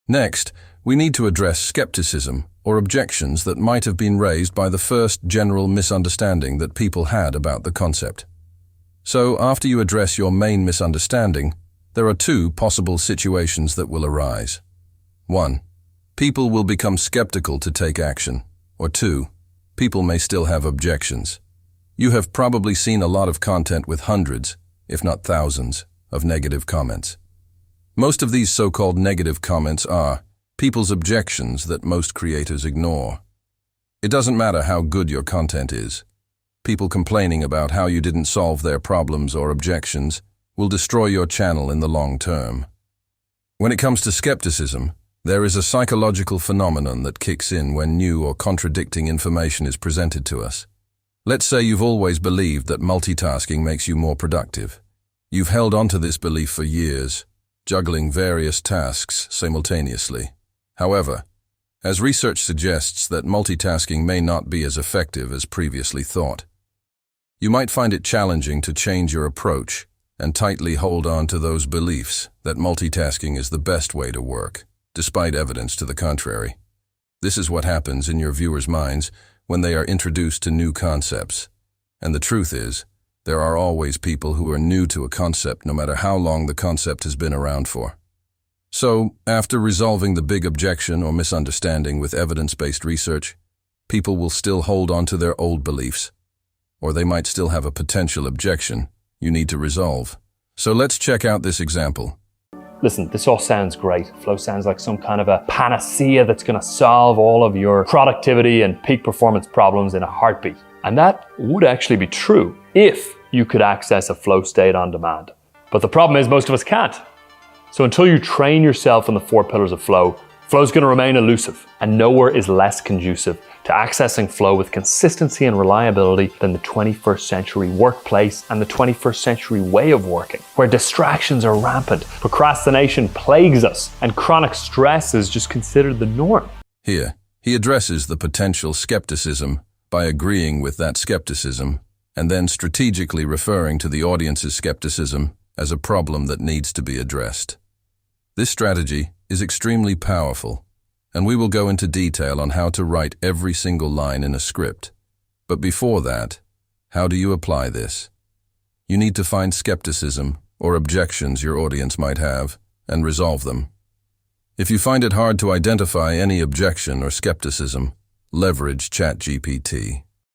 Next, we need to address skepticism or objections that might have been raised by the first general misunderstanding that people had about the concept. So, after you address your main misunderstanding, there are two possible situations that will arise. 1. People will become skeptical to take action. Or 2. People may still have objections. You have probably seen a lot of content with hundreds, if not thousands, of negative comments. Most of these so-called negative comments are people's objections that most creators ignore. It doesn't matter how good your content is. People complaining about how you didn't solve their problems or objections will destroy your channel in the long term. When it comes to skepticism, there is a psychological phenomenon that kicks in when new or contradicting information is presented to us. Let's say you've always believed that multitasking makes you more productive. You've held on to this belief for years, juggling various tasks simultaneously. However, as research suggests that multitasking may not be as effective as previously thought, you might find it challenging to change your approach and tightly hold on to those beliefs that multitasking is the best way to work, despite evidence to the contrary. This is what happens in your viewers' minds when they are introduced to new concepts. And the truth is, there are always people who are new to a concept no matter how long the concept has been around for. So, after resolving the big objection or misunderstanding with evidence-based research, people will still hold on to their old beliefs, or they might still have a potential objection you need to resolve. So let's check out this example. Listen, this all sounds great. Flow sounds like some kind of a panacea that's going to solve all of your productivity and peak performance problems in a heartbeat. And that would actually be true if you could access a flow state on demand. But the problem is most of us can't. So until you train yourself on the 4 pillars of flow, flow's going to remain elusive, and nowhere is less conducive to accessing flow with consistency and reliability than the 21st century workplace and the 21st century way of working, where distractions are rampant, procrastination plagues us, and chronic stress is just considered the norm. Here, he addresses the potential skepticism by agreeing with that skepticism and then strategically referring to the audience's skepticism as a problem that needs to be addressed. This strategy is extremely powerful, and we will go into detail on how to write every single line in a script. But before that, how do you apply this? You need to find skepticism or objections your audience might have and resolve them. If you find it hard to identify any objection or skepticism, leverage ChatGPT.